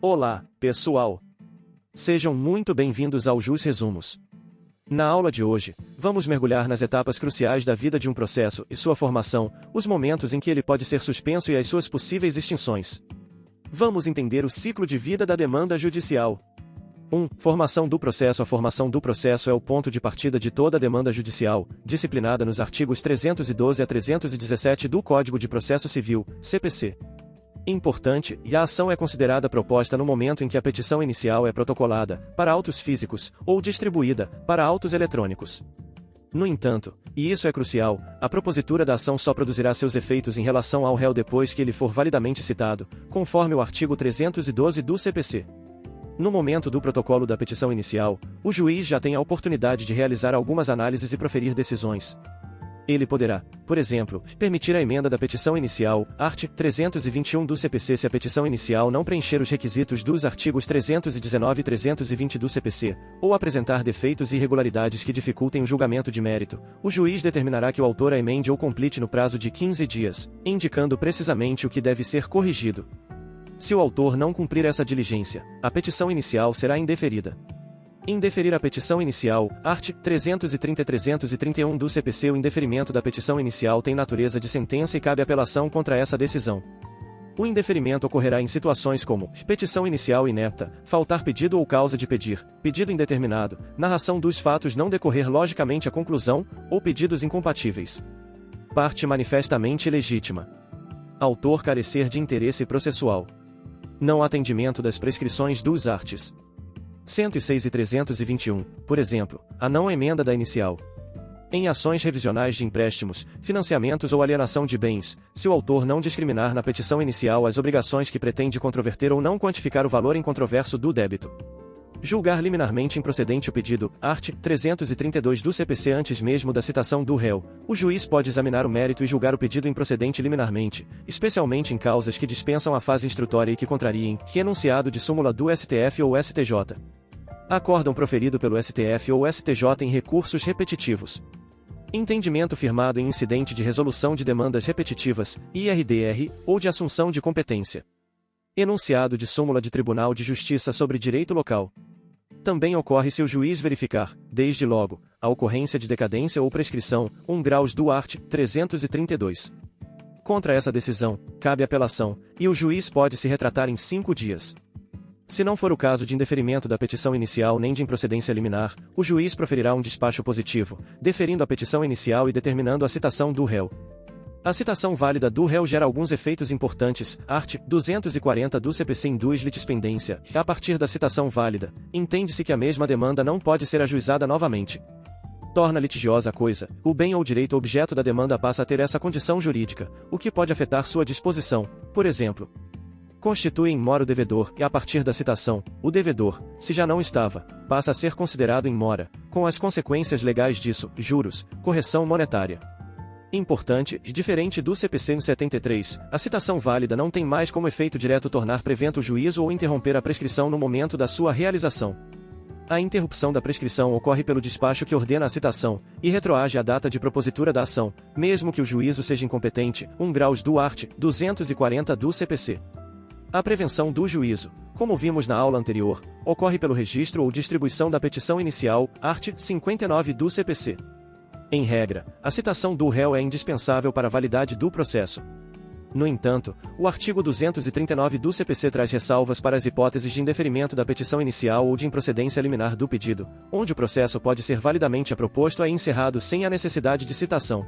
Olá, pessoal! Sejam muito bem-vindos ao Jus Resumos. Na aula de hoje, vamos mergulhar nas etapas cruciais da vida de um processo e sua formação, os momentos em que ele pode ser suspenso e as suas possíveis extinções. Vamos entender o ciclo de vida da demanda judicial. 1. Formação do processo. A formação do processo é o ponto de partida de toda demanda judicial, disciplinada nos artigos 312 a 317 do Código de Processo Civil, CPC. Importante, e a ação é considerada proposta no momento em que a petição inicial é protocolada, para autos físicos, ou distribuída, para autos eletrônicos. No entanto, e isso é crucial, a propositura da ação só produzirá seus efeitos em relação ao réu depois que ele for validamente citado, conforme o artigo 312 do CPC. No momento do protocolo da petição inicial, o juiz já tem a oportunidade de realizar algumas análises e proferir decisões. Ele poderá, por exemplo, permitir a emenda da petição inicial, art. 321 do CPC se a petição inicial não preencher os requisitos dos artigos 319 e 320 do CPC, ou apresentar defeitos e irregularidades que dificultem o julgamento de mérito. O juiz determinará que o autor a emende ou complete no prazo de 15 dias, indicando precisamente o que deve ser corrigido. Se o autor não cumprir essa diligência, a petição inicial será indeferida. Indeferir a petição inicial, art. 330 e 331 do CPC. O indeferimento da petição inicial tem natureza de sentença e cabe apelação contra essa decisão. O indeferimento ocorrerá em situações como petição inicial inepta, faltar pedido ou causa de pedir, pedido indeterminado, narração dos fatos não decorrer logicamente à conclusão, ou pedidos incompatíveis. Parte manifestamente ilegítima. Autor carecer de interesse processual. Não atendimento das prescrições dos arts. 106 e 321, por exemplo, a não emenda da inicial. Em ações revisionais de empréstimos, financiamentos ou alienação de bens, se o autor não discriminar na petição inicial as obrigações que pretende controverter ou não quantificar o valor incontroverso do débito. Julgar liminarmente improcedente o pedido, art. 332 do CPC antes mesmo da citação do réu, o juiz pode examinar o mérito e julgar o pedido improcedente liminarmente, especialmente em causas que dispensam a fase instrutória e que contrariem enunciado de súmula do STF ou STJ. Acórdão proferido pelo STF ou STJ em recursos repetitivos. Entendimento firmado em incidente de resolução de demandas repetitivas, IRDR, ou de assunção de competência. Enunciado de súmula de Tribunal de Justiça sobre direito local. Também ocorre se o juiz verificar, desde logo, a ocorrência de decadência ou prescrição, 1 graus do art. 332. Contra essa decisão, cabe apelação, e o juiz pode se retratar em 5 dias. Se não for o caso de indeferimento da petição inicial nem de improcedência liminar, o juiz proferirá um despacho positivo, deferindo a petição inicial e determinando a citação do réu. A citação válida do réu gera alguns efeitos importantes, art. 240 do CPC induz litispendência. A partir da citação válida, entende-se que a mesma demanda não pode ser ajuizada novamente. Torna litigiosa a coisa, o bem ou direito objeto da demanda passa a ter essa condição jurídica, o que pode afetar sua disposição. Por exemplo, constitui em mora o devedor, e a partir da citação, o devedor, se já não estava, passa a ser considerado em mora, com as consequências legais disso, juros, correção monetária. Importante, diferente do CPC 73, a citação válida não tem mais como efeito direto tornar prevento o juízo ou interromper a prescrição no momento da sua realização. A interrupção da prescrição ocorre pelo despacho que ordena a citação, e retroage à data de propositura da ação, mesmo que o juízo seja incompetente, 1 graus do art. 240 do CPC. A prevenção do juízo, como vimos na aula anterior, ocorre pelo registro ou distribuição da petição inicial, art. 59 do CPC. Em regra, a citação do réu é indispensável para a validade do processo. No entanto, o artigo 239 do CPC traz ressalvas para as hipóteses de indeferimento da petição inicial ou de improcedência liminar do pedido, onde o processo pode ser validamente proposto e encerrado sem a necessidade de citação.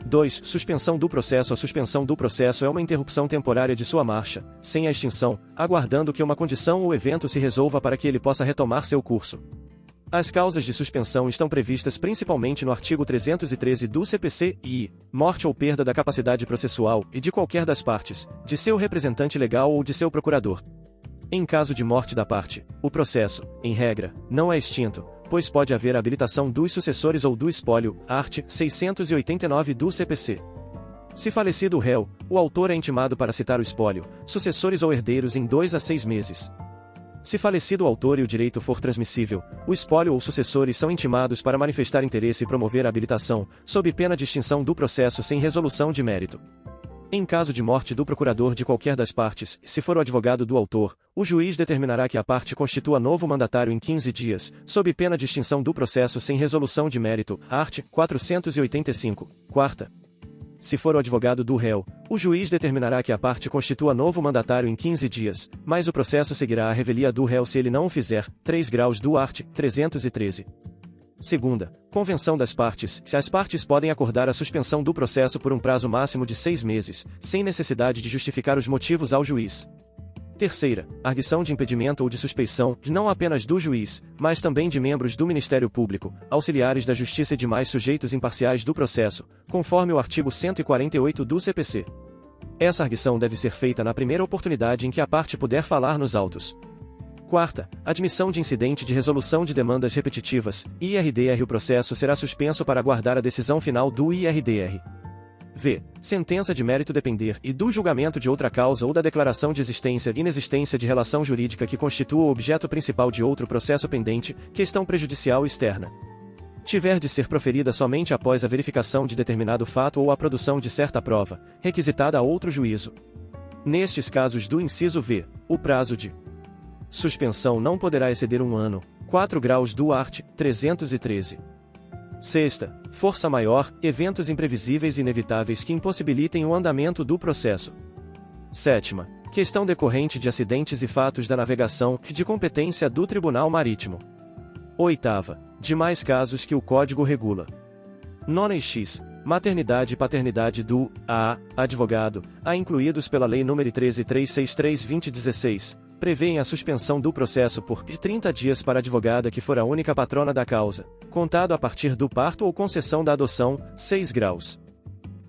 2. Suspensão do processo. A suspensão do processo é uma interrupção temporária de sua marcha, sem a extinção, aguardando que uma condição ou evento se resolva para que ele possa retomar seu curso. As causas de suspensão estão previstas principalmente no artigo 313 do CPC e morte ou perda da capacidade processual e de qualquer das partes, de seu representante legal ou de seu procurador. Em caso de morte da parte, o processo, em regra, não é extinto, pois pode haver habilitação dos sucessores ou do espólio, art. 689 do CPC. Se falecido o réu, o autor é intimado para citar o espólio, sucessores ou herdeiros em 2 a 6 meses. Se falecido o autor e o direito for transmissível, o espólio ou sucessores são intimados para manifestar interesse e promover a habilitação, sob pena de extinção do processo sem resolução de mérito. Em caso de morte do procurador de qualquer das partes, se for o advogado do autor, o juiz determinará que a parte constitua novo mandatário em 15 dias, sob pena de extinção do processo sem resolução de mérito, art. 485, quarta. Se for o advogado do réu, o juiz determinará que a parte constitua novo mandatário em 15 dias, mas o processo seguirá à revelia do réu se ele não o fizer, 3 graus do art. 313. Segunda, convenção das partes. Se as partes podem acordar a suspensão do processo por um prazo máximo de 6 meses, sem necessidade de justificar os motivos ao juiz. Terceira, arguição de impedimento ou de suspeição, não apenas do juiz, mas também de membros do Ministério Público, auxiliares da Justiça e demais sujeitos imparciais do processo, conforme o artigo 148 do CPC. Essa arguição deve ser feita na primeira oportunidade em que a parte puder falar nos autos. Quarta, admissão de incidente de resolução de demandas repetitivas, IRDR. O processo será suspenso para aguardar a decisão final do IRDR. V. Sentença de mérito depender e do julgamento de outra causa ou da declaração de existência e inexistência de relação jurídica que constitua o objeto principal de outro processo pendente, questão prejudicial externa. Tiver de ser proferida somente após a verificação de determinado fato ou a produção de certa prova, requisitada a outro juízo. Nestes casos do inciso V, o prazo de suspensão não poderá exceder 1 ano, 4 graus do art. 313. Sexta, força maior, eventos imprevisíveis e inevitáveis que impossibilitem o andamento do processo. Sétima, questão decorrente de acidentes e fatos da navegação, de competência do Tribunal Marítimo. Oitava, demais casos que o Código regula. Nona e X, maternidade e paternidade do advogado, incluídos pela Lei nº 13.363/2016, prevêem a suspensão do processo por 30 dias para a advogada que for a única patrona da causa, contado a partir do parto ou concessão da adoção, 6 graus.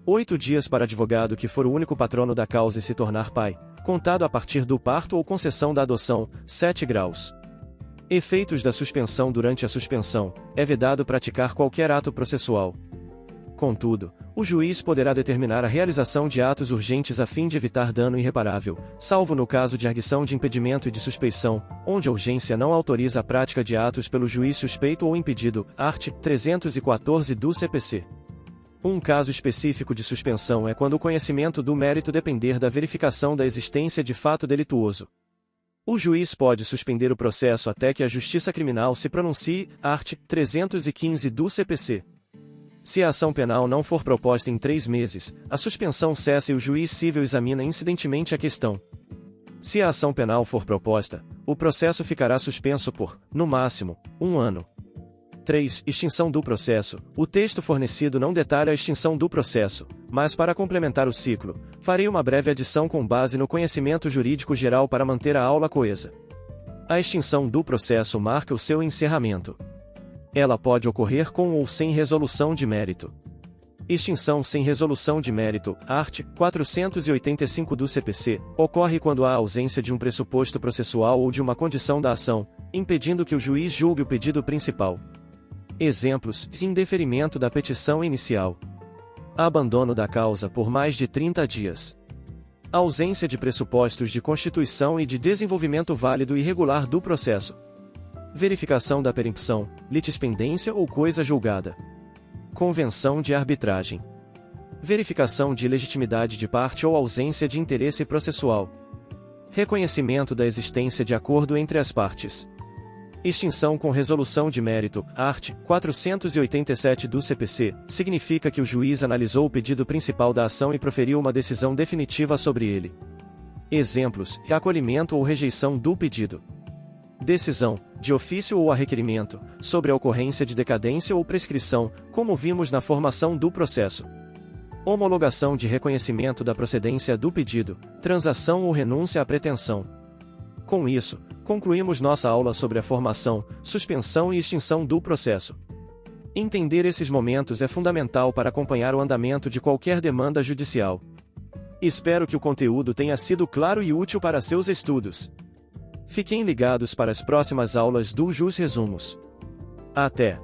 8 dias para advogado que for o único patrono da causa e se tornar pai, contado a partir do parto ou concessão da adoção, 7 graus. Efeitos da suspensão. Durante a suspensão, é vedado praticar qualquer ato processual. Contudo, o juiz poderá determinar a realização de atos urgentes a fim de evitar dano irreparável, salvo no caso de arguição de impedimento e de suspeição, onde a urgência não autoriza a prática de atos pelo juiz suspeito ou impedido, art. 314 do CPC. Um caso específico de suspensão é quando o conhecimento do mérito depender da verificação da existência de fato delituoso. O juiz pode suspender o processo até que a Justiça Criminal se pronuncie, art. 315 do CPC. Se a ação penal não for proposta em 3 meses, a suspensão cessa e o juiz civil examina incidentemente a questão. Se a ação penal for proposta, o processo ficará suspenso por, no máximo, 1 ano. 3. Extinção do processo. O texto fornecido não detalha a extinção do processo, mas para complementar o ciclo, farei uma breve adição com base no conhecimento jurídico geral para manter a aula coesa. A extinção do processo marca o seu encerramento. Ela pode ocorrer com ou sem resolução de mérito. Extinção sem resolução de mérito, art. 485 do CPC, ocorre quando há ausência de um pressuposto processual ou de uma condição da ação, impedindo que o juiz julgue o pedido principal. Exemplos: indeferimento da petição inicial. Abandono da causa por mais de 30 dias. Ausência de pressupostos de constituição e de desenvolvimento válido e regular do processo. Verificação da perempção, litispendência ou coisa julgada. Convenção de arbitragem. Verificação de ilegitimidade de parte ou ausência de interesse processual. Reconhecimento da existência de acordo entre as partes. Extinção com resolução de mérito, art. 487 do CPC, significa que o juiz analisou o pedido principal da ação e proferiu uma decisão definitiva sobre ele. Exemplos: acolhimento ou rejeição do pedido. Decisão, de ofício ou a requerimento, sobre a ocorrência de decadência ou prescrição, como vimos na formação do processo. Homologação de reconhecimento da procedência do pedido, transação ou renúncia à pretensão. Com isso, concluímos nossa aula sobre a formação, suspensão e extinção do processo. Entender esses momentos é fundamental para acompanhar o andamento de qualquer demanda judicial. Espero que o conteúdo tenha sido claro e útil para seus estudos. Fiquem ligados para as próximas aulas do Jus Resumos. Até!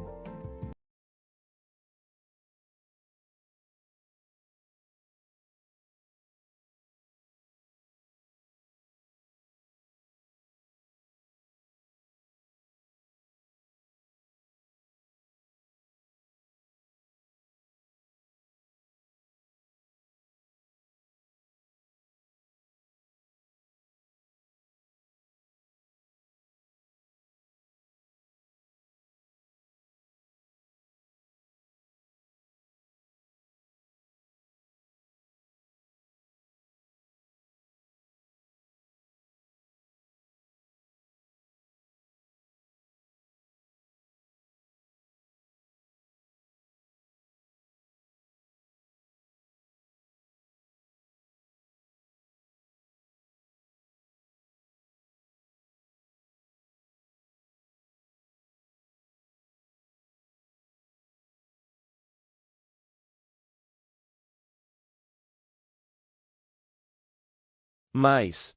Mas,